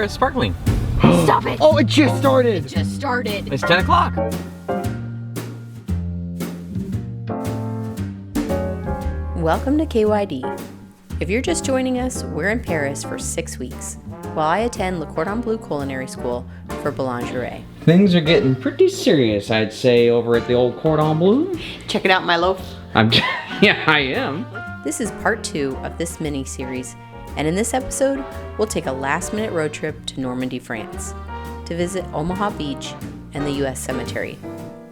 Paris Sparkling. Stop it! Oh, it just started! It just started. It's 10 o'clock. Welcome to KYD. If you're just joining us, we're in Paris for 6 weeks, while I attend Le Cordon Bleu Culinary School for boulangerie. Things are getting pretty serious, I'd say, over at the old Cordon Bleu. Checking out my loaf. Yeah, I am. This is part 2 of this mini-series, and in this episode, we'll take a last-minute road trip to Normandy, France, to visit Omaha Beach and the U.S. Cemetery,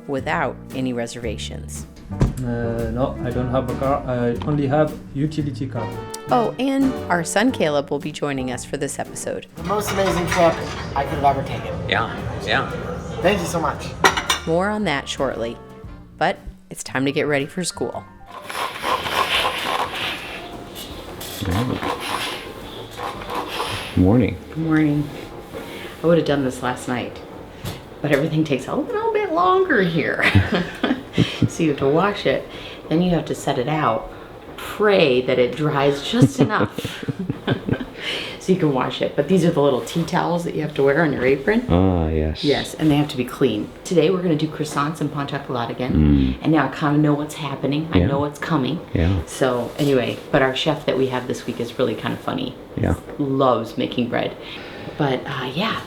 without any reservations. No, I don't have a car. I only have utility car. Oh, and our son Caleb will be joining us for this episode. The most amazing trip I could have ever taken. Yeah. Thank you so much. More on that shortly, but it's time to get ready for school. Morning. Good morning. I would have done this last night, but everything takes a little bit longer here. So you have to wash it, then you have to set it out, pray that it dries just enough so you can wash it. But these are the little tea towels that you have to wear on your apron. Ah, yes. Yes, and they have to be clean. Today we're going to do croissants and pain chocolat again, and now I kind of know what's happening. I know what's coming. Yeah. So anyway, but our chef that we have this week is really kind of funny. Yeah. Loves making bread. But yeah,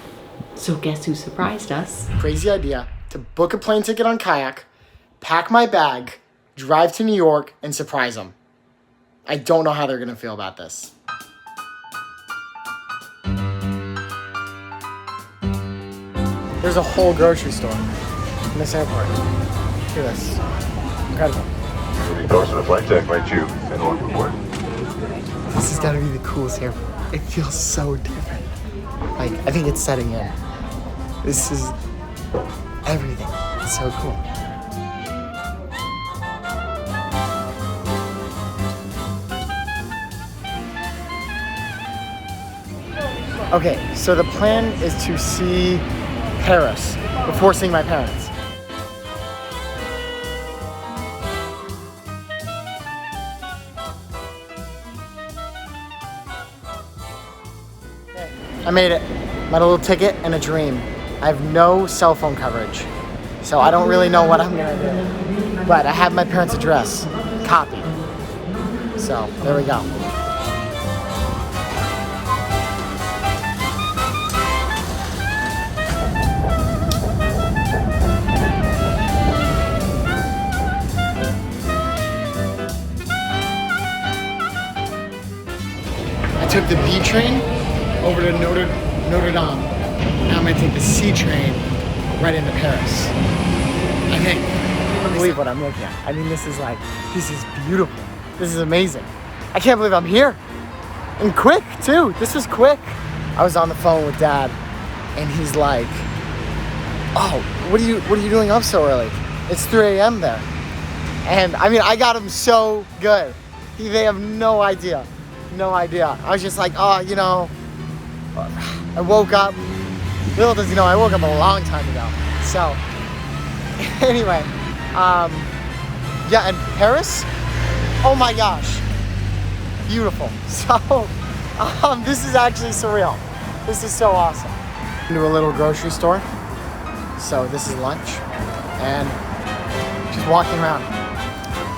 so guess who surprised us? Crazy idea to book a plane ticket on Kayak, pack my bag, drive to New York, and surprise them. I don't know how they're going to feel about this. There's a whole grocery store in this airport. Look at this. Incredible. Doors to the flight deck, right you, and on board. This has got to be the coolest airport. It feels so different. Like, I think it's setting in. This is everything. It's so cool. Okay, so the plan is to see Paris before seeing my parents. Okay, I made it. Got a little ticket and a dream. I have no cell phone coverage, so I don't really know what I'm gonna do. But I have my parents' address copied. So, there we go. I took the B train over to Notre Dame. Now I'm gonna take the C train right into Paris. I think. I can't believe what I'm looking at. I mean, this is beautiful. This is amazing. I can't believe I'm here. And quick, too. This was quick. I was on the phone with Dad, and he's like, "Oh, what are you doing up so early? It's 3 a.m. there." And I mean, I got him so good. They have no idea. No idea. I was just like, oh, you know, I woke up. Little does he know, I woke up a long time ago. So, anyway, yeah, and Paris, oh my gosh, beautiful. So, this is actually surreal. This is so awesome. Into a little grocery store. So this is lunch, and just walking around,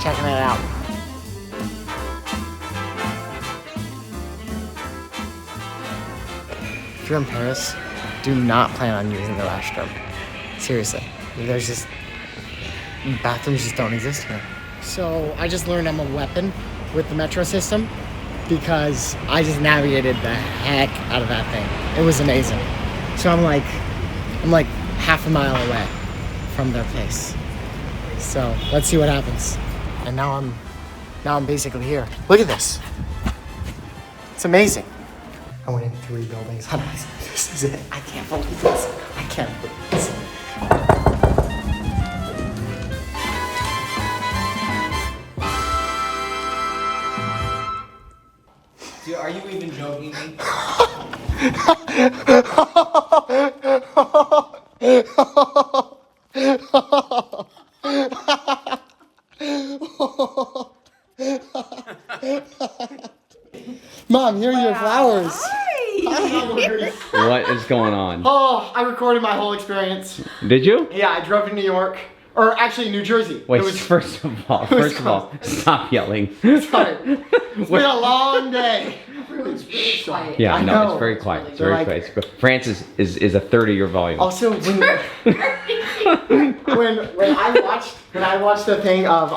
checking it out. If you're in Paris, do not plan on using the restroom. Seriously, bathrooms just don't exist here. So I just learned I'm a weapon with the metro system because I just navigated the heck out of that thing. It was amazing. So I'm like half a mile away from their place. So let's see what happens. And now I'm basically here. Look at this. It's amazing. I went in 3 buildings. This is it. I can't believe this. I can't believe this. Dude, are you even joking me? Mom, here are your flowers. Hi. What is going on? Oh, I recorded my whole experience. Did you? Yeah, I drove to New York. Or actually, New Jersey. Wait, It was, first of all, stop yelling. sorry. It's been a long day. Yeah, I no, know. it's very quiet. It's They're very like- quiet. But France is a third of your volume. Also, when I watched the thing of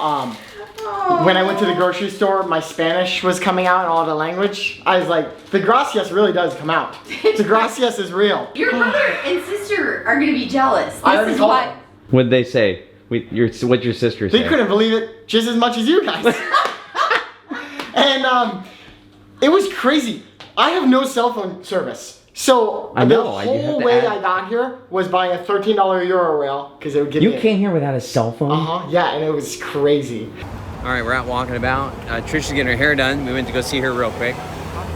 when I went to the grocery store, my Spanish was coming out in all the language. I was like, the gracias really does come out. The gracias is real. Your mother and sister are gonna be jealous. I already This is told what. them. What'd they say? What'd your sister say? They couldn't believe it just as much as you guys. And it was crazy. I have no cell phone service. So I know, the you have whole to way add- I got here was buying a $13 Euro rail because it would give You me came here without a cell phone? yeah, and it was crazy. All right, we're out walking about. Tricia's getting her hair done. We went to go see her real quick.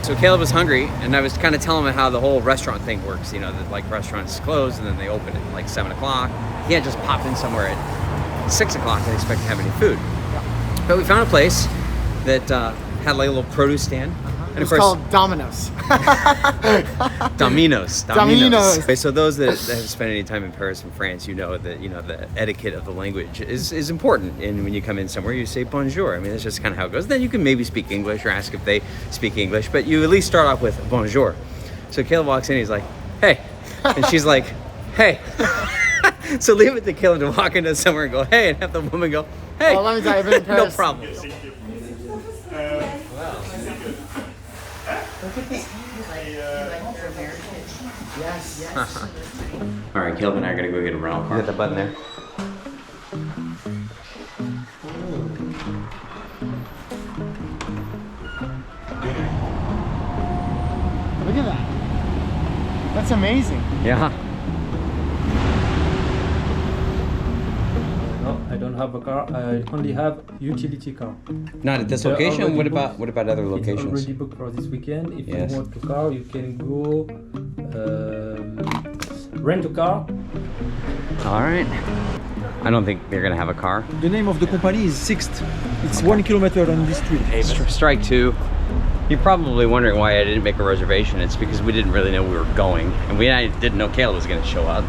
So Caleb was hungry, and I was kind of telling him how the whole restaurant thing works. You know, that like restaurants close and then they open at like 7 o'clock. You can't just pop in somewhere at 6 o'clock and expect to have any food. But we found a place that had like a little produce stand. And It's called Domino's. Domino's. Domino's. Okay, so those that have spent any time in Paris and France, you know that the etiquette of the language is important. And when you come in somewhere, you say bonjour. I mean, that's just kind of how it goes. Then you can maybe speak English or ask if they speak English, but you at least start off with bonjour. So Caleb walks in, he's like, hey, and she's like, hey. So leave it to Caleb to walk into somewhere and go, hey, and have the woman go, hey. Well, let me tell you, I've been in No Paris. problem. Yes. All right, Caleb and I are gonna go get a rental car. Hit the button there. Look at that. That's amazing. Yeah. No, I don't have a car. I only have utility car. Not at this They're location. already What booked. about other It's locations? already booked for this weekend. If Yes. you want a car, you can go rent a car. All right. I don't think they're gonna have a car. The name of the company is Sixt. It's 1 kilometer on this street. Strike two. You're probably wondering why I didn't make a reservation. It's because we didn't really know we were going, and I didn't know Caleb was going to show up.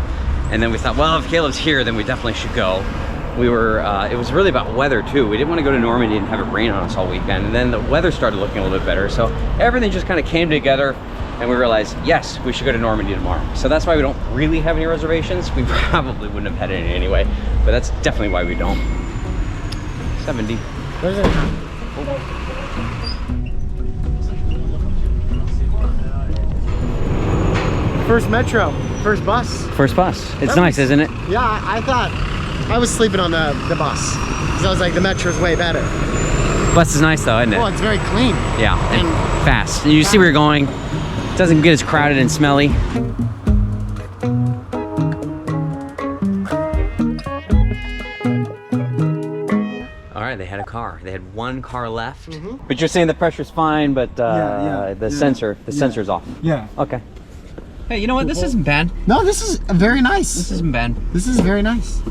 And then we thought, well, if Caleb's here, then we definitely should go. We were. It was really about weather too. We didn't want to go to Normandy and have it rain on us all weekend. And then the weather started looking a little bit better, so everything just kind of came together, and we realized, yes, we should go to Normandy tomorrow. So that's why we don't really have any reservations. We probably wouldn't have had any anyway, but that's definitely why we don't. 70. Where's it? First metro, first bus. First bus. It's That nice, was- isn't it? Yeah, I thought I was sleeping on the bus because I was like, the metro's way better. Bus is nice though, isn't it? Well, it's very clean. Yeah, and And- fast. And you see where you're going. It doesn't get as crowded and smelly. All right, they had a car. They had one car left. But you're saying the pressure's fine, but the sensor's off. Yeah. Okay. Hey, you know what? This isn't bad. No, this is very nice. This isn't bad. This is very nice.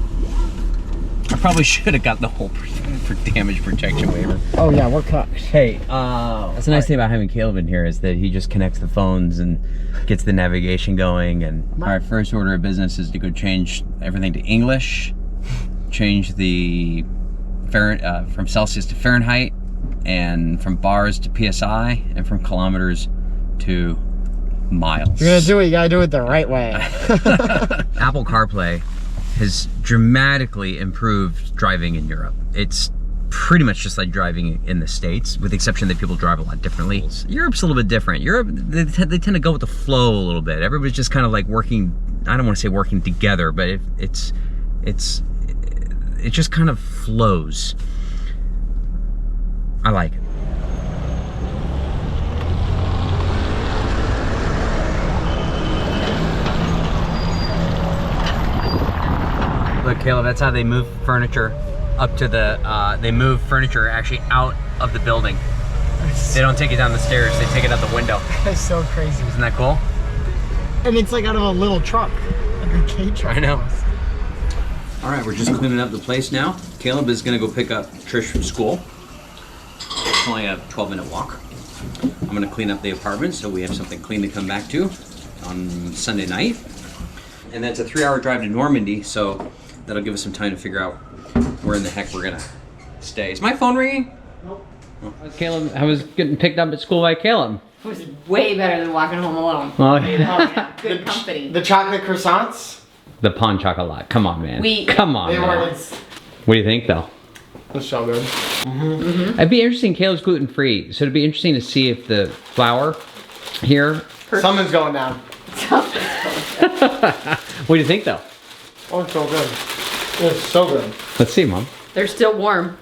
I probably should have got the whole for damage protection waiver. Oh yeah, we're cooked. Hey, that's the nice thing about having Caleb in here is that he just connects the phones and gets the navigation going. And our first order of business is to go change everything to English, change the from Celsius to Fahrenheit, and from bars to PSI, and from kilometers to miles. If you're gonna do it, you gotta do it the right way. Apple CarPlay has dramatically improved driving in Europe. It's pretty much just like driving in the States, with the exception that people drive a lot differently. Europe's a little bit different. Europe, they tend to go with the flow a little bit. Everybody's just kind of like working, I don't want to say working together, but it just kind of flows. I like it. Look, Caleb, that's how they move furniture up to the, they move furniture actually out of the building. They don't take it down the stairs, they take it out the window. That's so crazy. Isn't that cool? And it's like out of a little truck, like a K truck. I know. All right, we're just cleaning up the place now. Caleb is gonna go pick up Trish from school. It's only a 12-minute walk. I'm gonna clean up the apartment so we have something clean to come back to on Sunday night. And then it's a 3-hour drive to Normandy, so that'll give us some time to figure out where in the heck we're gonna stay. Is my phone ringing? Nope. Oh. Caleb, I was getting picked up at school by Caleb. It was way better than walking home alone. Oh, Yeah, good company. The chocolate croissants? The pain chocolat. Come on, man. Come on, They man. were What do you think, though? That's so good. It'd be interesting. Caleb's gluten free, so it'd be interesting to see if the flour here. Something's going down. What do you think, though? Oh, it's so good. It's so good. Let's see, Mom. They're still warm.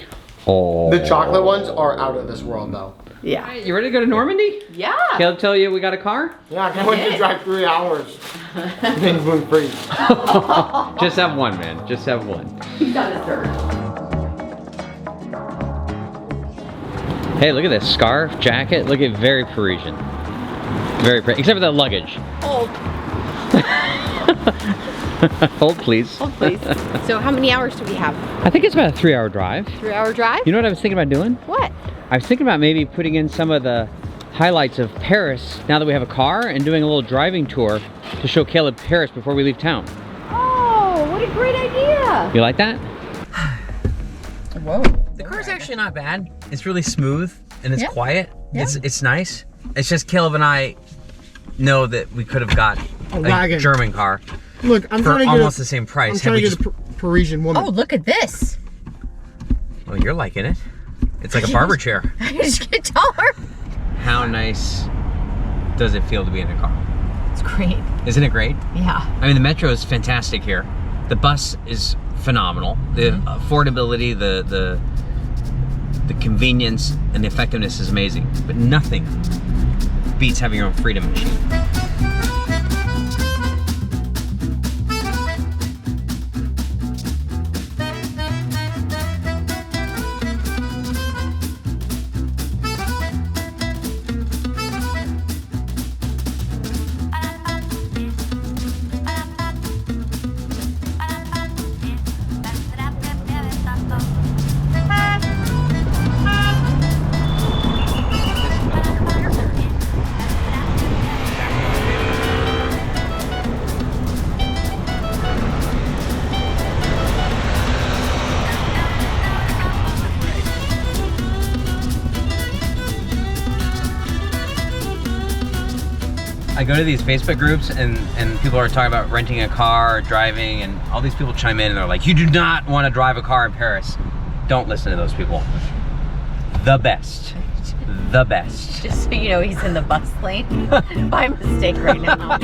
Oh. The chocolate ones are out of this world, though. Yeah. You ready to go to Normandy? Yeah. Caleb tell you we got a car? Yeah, I can't wait to drive 3 hours. Being gluten free. Just have one, man. Just have one. He's got his dirt. Hey, look at this scarf, jacket. Look at very Parisian. Very pretty, except for the luggage. Hold. Hold, please. Hold, please. So how many hours do we have? I think it's about a 3-hour drive. 3-hour drive? You know what I was thinking about doing? What? I was thinking about maybe putting in some of the highlights of Paris now that we have a car and doing a little driving tour to show Caleb Paris before we leave town. Oh, what a great idea. You like that? Whoa. The car's actually not bad. It's really smooth and it's Yeah. quiet. Yeah. It's nice. It's just Caleb and I know that we could have got A wagon. German car Look, I'm for trying to almost get the same price. I'm had trying we to just... get a Parisian woman. Oh, look at this. Oh, you're liking it. It's like a barber chair. I just get taller. How nice does it feel to be in a car? It's great. Isn't it great? Yeah. I mean, the metro is fantastic here. The bus is phenomenal. The affordability, the convenience, and the effectiveness is amazing. But nothing beats having your own freedom machine. I go to these Facebook groups and people are talking about renting a car, driving, and all these people chime in and they're like, you do not want to drive a car in Paris. Don't listen to those people. The best. The best. Just so you know, he's in the bus lane by mistake right now.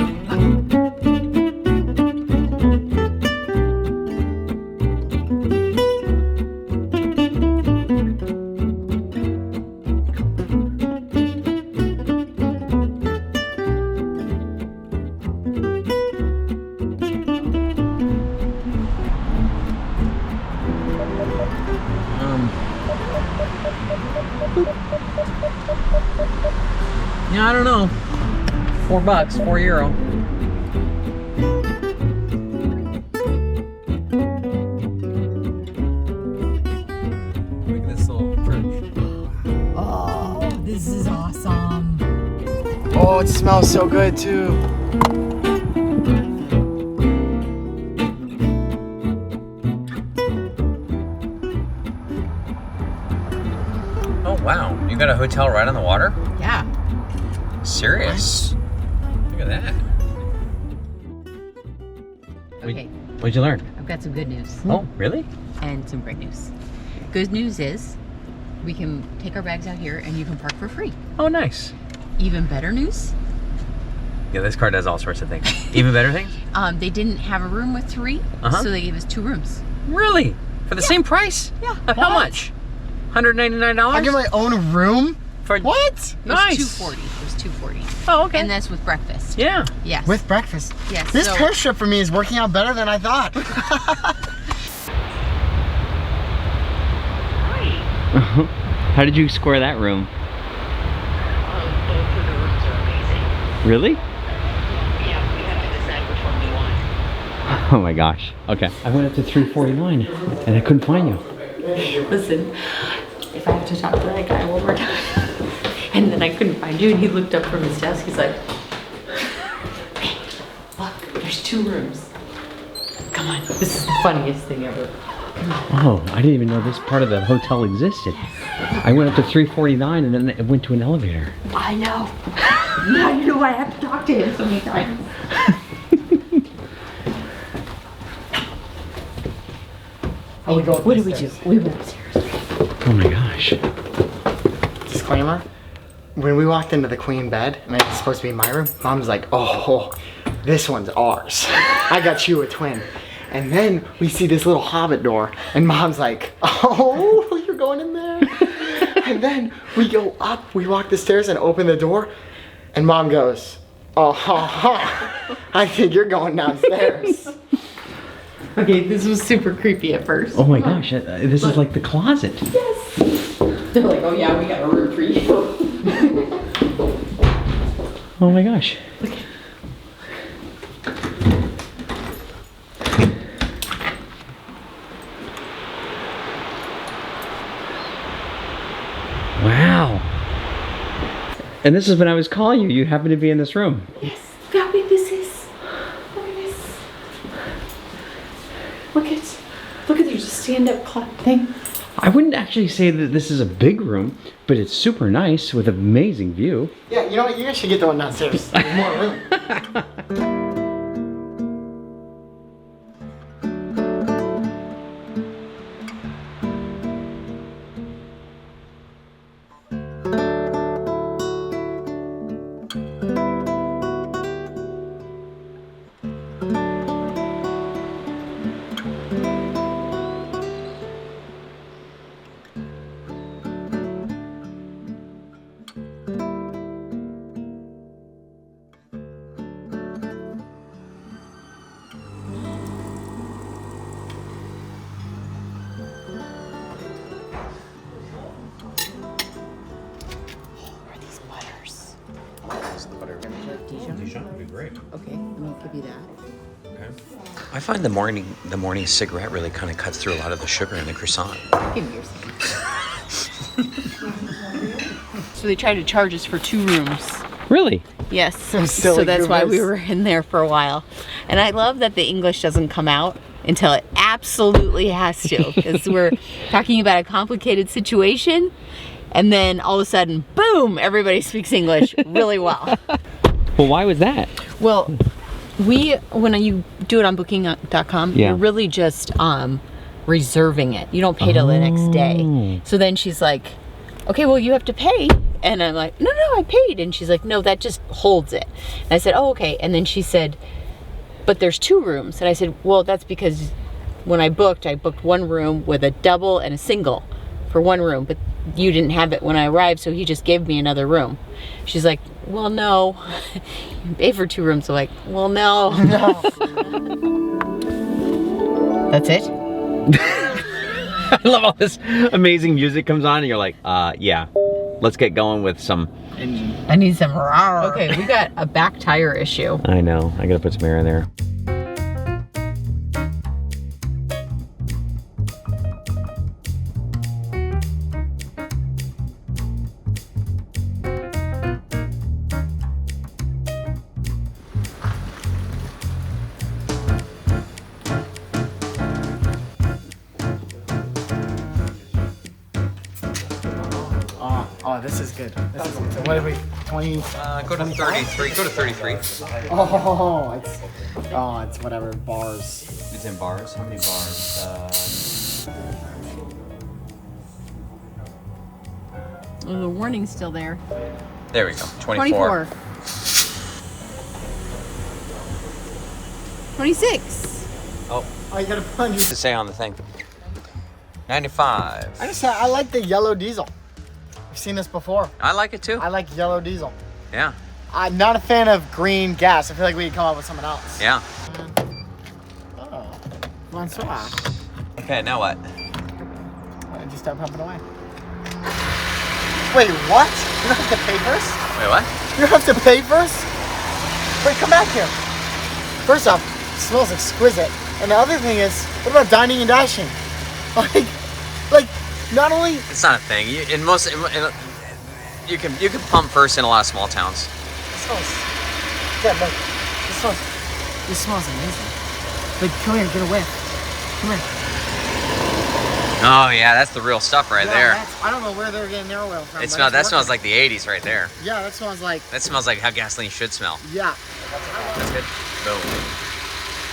Yeah, I don't know. $4, €4. Look at this little fridge. Oh, this is awesome. Oh, it smells so good too. Oh wow, you got a hotel right on the water? Yeah. Serious? Look at that. Okay, What'd you learn? I've got some good news Oh, really? and some great news. Good news is we can take our bags out here and you can park for free. Oh, nice. Even better news, Yeah, this car does all sorts of things. Even better things? they didn't have a room with 3, so they gave us 2 rooms. Really? For the same price? Yeah. Of how much? $199? I get my own room? For What? It Nice. was $240. It was $240. Oh, okay. And that's with breakfast. Yeah. Yes. With breakfast. Yes. This so, Paris trip for me is working out better than I thought. How did you score that room? both of the rooms are amazing. Really? Yeah, we have to decide which one we want. Oh my gosh. Okay. I went up to 349 and I couldn't find you. Listen, if I have to talk to that guy one more time, And then I couldn't find you, and he looked up from his desk. He's like, hey, look, there's 2 rooms. Come on, this is the funniest thing ever. Oh, I didn't even know this part of the hotel existed. I went up to 349 and then it went to an elevator. I know. Now you know why I have to talk to him so many times. Oh, we go What did we do? We went upstairs. Oh my gosh. Disclaimer, when we walked into the queen bed, and it's supposed to be my room, Mom's like, oh, this one's ours. I got you a twin. And then we see this little hobbit door, and Mom's like, oh, you're going in there? And then we go up, we walk the stairs and open the door, and Mom goes, oh, I think you're going downstairs. Okay, this was super creepy at first. Oh my gosh, this is like the closet. Yes. They're like, oh yeah, we got a room for you. Oh my gosh. Wow. And this is when I was calling you. You happened to be in this room. Yes. Look how big this is. Look at this. Look at there's a stand-up clock thing. I wouldn't actually say that this is a big room, but it's super nice with amazing view. Yeah, you know what? You guys should get the one downstairs. There's more room. Dijon would be great. Okay, I'm gonna give you that. Okay. I find the morning cigarette really kind of cuts through a lot of the sugar in the croissant. Give me yours. So they tried to charge us for 2 rooms. Really? Yes. silly So that's why we goobers. were in there for a while. And I love that the English doesn't come out until it absolutely has to, because we're talking about a complicated situation, and then all of a sudden, boom, everybody speaks English really well. Well, why was that? Well, when you do it on booking.com, Yeah. you're really just reserving it. You don't pay till the next day. So then she's like, okay, well, you have to pay. And I'm like, no, I paid. And she's like, no, that just holds it. And I said, oh, okay. And then she said, but there's 2 rooms. And I said, well, that's because when I booked 1 room with a double and a single for 1 room, but you didn't have it when I arrived, so he just gave me another room. She's like, well, no. You paid for 2 rooms. I'm like, well, no. That's it? I love all this amazing music comes on and you're like, yeah, let's get going with some. I need some rawr. Okay, we got a back tire issue. I know, I gotta put some air in there. Oh, this is good. This is good. So what are we, 20? Go to 33. Go to 33. Oh, it's whatever, bars. It's in bars. How many bars? Oh, the warning's still there. There we go. 24. 26. Oh, you gotta punch. To say on the thing. 95. I like the yellow diesel. I've seen this before. I like it too. I like yellow diesel. Yeah. I'm not a fan of green gas. I feel like we could come up with something else. Yeah. Oh, bonsoir. Okay, now what? Just start pumping away. Wait, what? You don't have to pay first? Wait, what? You don't have to pay first? Wait, come back here. First off, it smells exquisite. And the other thing is, what about dining and dashing? Like, not only... It's not a thing. In you can pump first in a lot of small towns. This smells. Yeah, look. This smells amazing. But come here, get a whiff. Come here. Oh yeah, that's the real stuff right there. I don't know where they're getting their oil from. That smells like the 80s right there. Yeah, that smells like. That smells like how gasoline should smell. Yeah. That's good. Boom.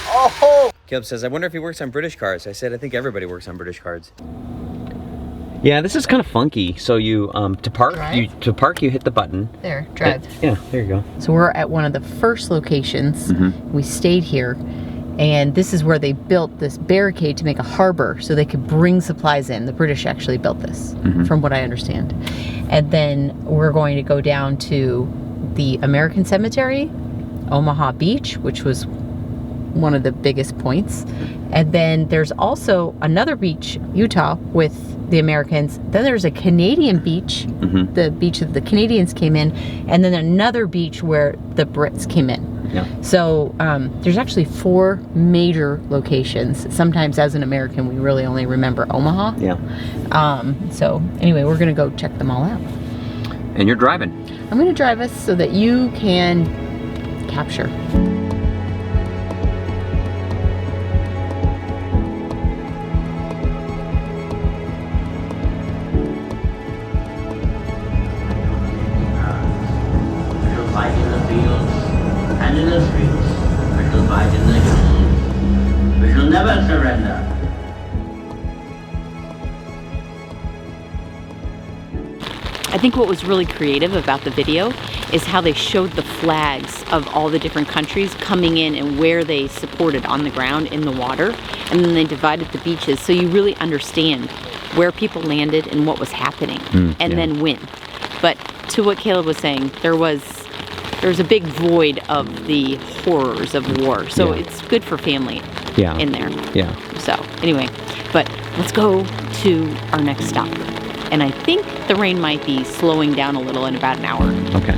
Oh! Caleb says, I wonder if he works on British cars. I said, I think everybody works on British cars. Yeah, this is kind of funky. So you, to park, you hit the button. There, drive. Yeah, there you go. So we're at one of the first locations. We stayed here, and this is where they built this barricade to make a harbor so they could bring supplies in. The British actually built this, from what I understand. And then we're going to go down to the American cemetery, Omaha Beach, which was one of the biggest points. And then there's also another beach, Utah, with the Americans. Then there's a Canadian beach, the beach that the Canadians came in, and then another beach where the Brits came in. Yeah. So there's actually 4 major locations. Sometimes as an American, we really only remember Omaha. Yeah. So anyway, we're gonna go check them all out. And you're driving. I'm gonna drive us so that you can capture. I think what was really creative about the video is how they showed the flags of all the different countries coming in and where they supported on the ground in the water, and then they divided the beaches so you really understand where people landed and what was happening, and then when. But to what Caleb was saying, there was a big void of the horrors of war, so it's good for family in there. Yeah. So anyway, but let's go to our next stop. And I think the rain might be slowing down a little in about an hour. Okay.